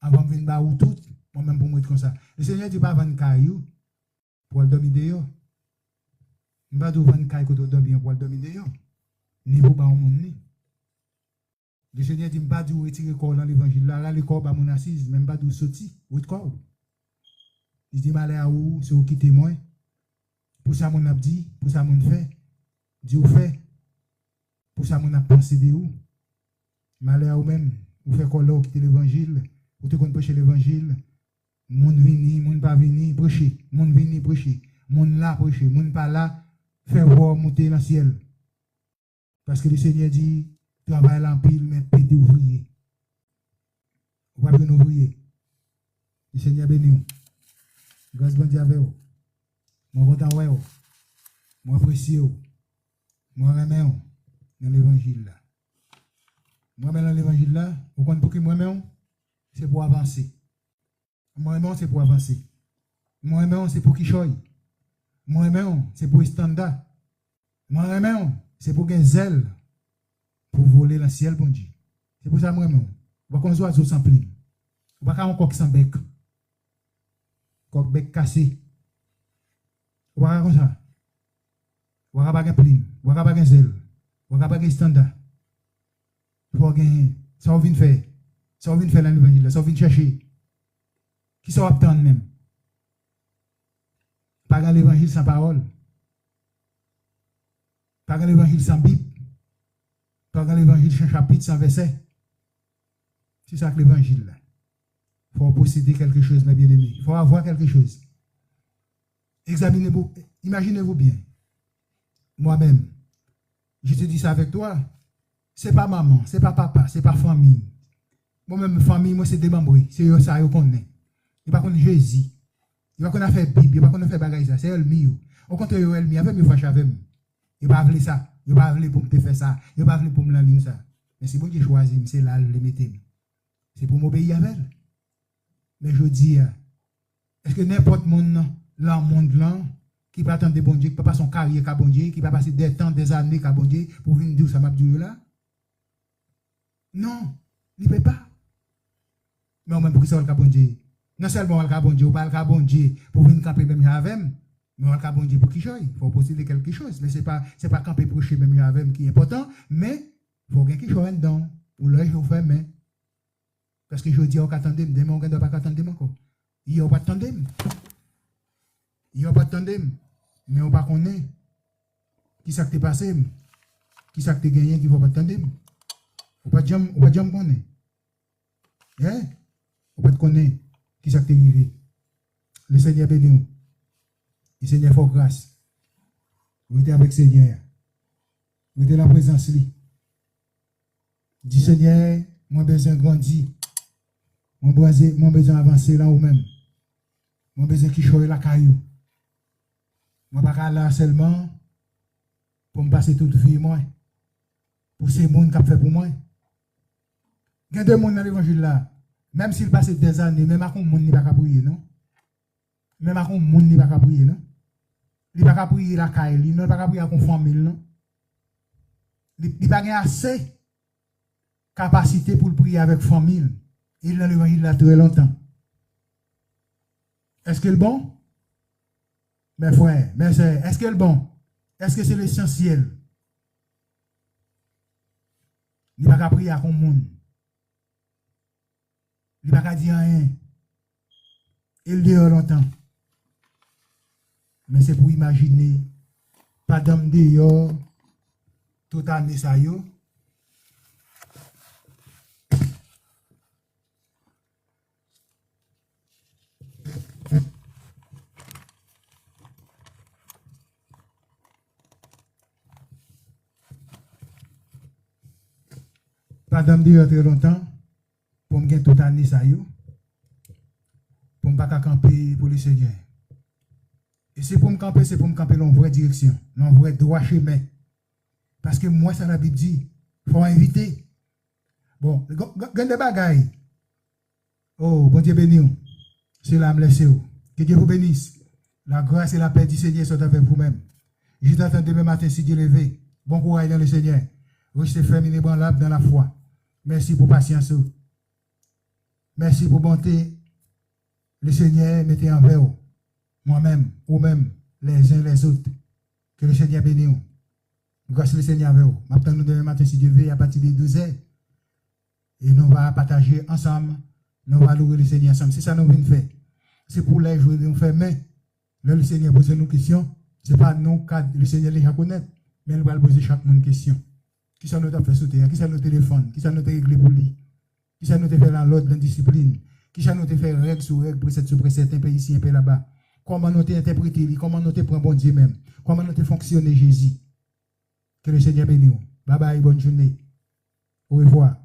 Avant de venir où tout, moi-même pour me être comme ça. Le Seigneur dit pas vendre caillou pour le dormir dehors. Je ne vais pas vendre caillou pour dormir dehors. Ni pour pas au monde. Le Seigneur dit pas de retirer le corps dans l'évangile. Là, le corps, mon assise, même pas de sortir. Où est corps? Il dit, malheur à où, c'est où quitter moi. Pour ça, mon a dit, pour ça, mon fait, dit ou fait, pour ça, mon a pensé de où. Malheur ou même, ou fait quoi là, quitter l'évangile, ou te qu'on prêcher l'évangile, mon vini, mon pas vini, prêcher, mon vini, prêcher, mon là, prêcher, mon pas là, faire voir monter dans le ciel. Parce que le Seigneur dit, travaille en pile, mais pété ouvrier. Ou pas bien ouvrier. Le Seigneur béni. Grâce bon Dieu avec vous. Moi, content, ouais, moi, apprécié, moi, remets, dans l'évangile là. Moi, dans l'évangile là, vous comprenez pour qui moi-même, c'est pour avancer. Moi-même, c'est pour avancer. Moi-même, c'est pour qui choisit. Moi-même, c'est pour standard. Moi-même, c'est pour gagner zèle, pour voler le ciel, bon Dieu. C'est pour ça, moi-même, on va qu'on soit oiseau sans pli. On va qu'on coq sans bec. Coq bec cassé. On va comme ça. On va pas gagner pli. On va pas gagner zèle. On va pas gagner standard. Il faut gagner. Ça on vient faire. Ça on vient faire dans l'évangile. Ça on vient chercher. Qui sont attendre même. Pas gagner l'évangile sans parole. Pas gagner l'évangile sans Bible. Pas gagner l'évangile sans chapitre, sans verset. C'est ça que l'évangile là. Il faut posséder quelque chose, mes bien-aimés. Il faut avoir quelque chose. Examinez-vous, imaginez-vous bien. Moi-même, je te dis ça avec toi. C'est pas maman, c'est pas papa, c'est pas famille. Moi-même, famille, moi, c'est démembré. C'est ça qu'on connaît. Il va connaître Jésus. Il va connaître faire Bible. Il va connaître faire bagaille ça. C'est elle-même. Au contraire, elle-même, avec mes frères avec moi. Il va appeler ça. Il va appeler pour me faire ça. Il va appeler pour me l'enligner ça. Mais c'est bon que j'ai choisi, c'est là, le mettre. C'est pour m'obéir avec elle. Mais je dis, est-ce que n'importe monde dans le monde là, qui peut attendre des bon Dieu, qui peut passer son carrière qu'à bon Dieu, qui peut passer des temps, des années qu'à bon Dieu, pour venir dire ça m'a dit là? Non, il ne peut pas. Mais on même pour que ça va bon Dieu. Non seulement on va bon Dieu, on va bon Dieu pour venir camper même avec, mais on va bon Dieu pour qui choisit. Il faut posséder quelque chose. Mais ce n'est pas camper pour chez même avec qui est important, mais il faut qu'il y ait quelque chose dedans. Pour le faire, mais Parce que je dis, on attendait, demain, on ne doit pas attendre encore. Il n'y a pas de tandem. Il n'y a pas de tandem. Mais on ne connaît pas qui s'est passé, qui s'est gagné, qui ne va pas de tandem. On ne va pas jamais connaître. Hein? On ne va pas connaître qui s'est arrivé. Le Seigneur béni nous. Le Seigneur fait grâce. Vous êtes avec le Seigneur. Vous êtes la présence. Dis Seigneur, moi besoin de grandir. Moi besoin d'avancer là ou même. Moi besoin qui choye la caillou. Moi pas là seulement pour me passer toute vie moi. Pour ces monde qui fait pour moi. Il y a des gens dans l'évangile là. Même s'il passe des années, même à un monde n'est pas prier, non? Même à un monde n'est pas prier, non? Il n'est pas prier la caille, il n'est pas prier avec une famille, non? Il n'a pas assez de capacité pour prier avec famille. Il est dans l'évangile là très longtemps. Est-ce que c'est bon? Mes frères, mes sœurs, est-ce que c'est bon? Est-ce que c'est l'essentiel? Il n'a pas prier avec un monde. Il n'a pas dire rien. Il dit longtemps. Mais c'est pour imaginer, pas d'homme dehors, tout année ça yo. Pas d'homme dehors très longtemps, pour me gagner tout année ça yo. Pour ne pas camper pour le Seigneur. Et c'est pour me camper, dans une vraie direction, dans un vrai droit chemin. Parce que moi, ça la Bible dit, il faut inviter. Bon, gagne des bagailles. Oh, bon Dieu béni. C'est là me laisse. Que Dieu vous bénisse. La grâce et la paix du Seigneur sont avec vous-même. Je t'attends demain matin si Dieu levé. Bon courage dans le Seigneur. Restez ferme et inébranlable dans la foi. Merci pour patience. Merci pour bonté. Le Seigneur mettez envers vous. Moi-même, ou même les uns les autres. Que le Seigneur bénisse. Grâce le Seigneur avec vous. Maintenant, nous demain matin, si Dieu veut, à partir de 12h. Et nous allons partager ensemble. Nous allons louer le Seigneur ensemble. C'est ça que nous venons faire. C'est pour les jours nous faire, mais là, le Seigneur pose nos questions. Ce n'est pas nous que le Seigneur les connaît, mais nous allons poser chaque monde une question. Qui ça nous a fait sauter? Qui ça nous téléphone? Qui ça nous a réglé pour lui? Qui ça nous a fait dans l'ordre, dans la discipline? Qui ça nous a fait règle sur règle, précepte sur précepte, un peu ici, un peu là-bas? Comment nous avons interprété, comment nous avons pris bon Dieu même? Comment nous avons fonctionné Jésus? Que le Seigneur bénisse. Bye bye, bonne journée. Au revoir.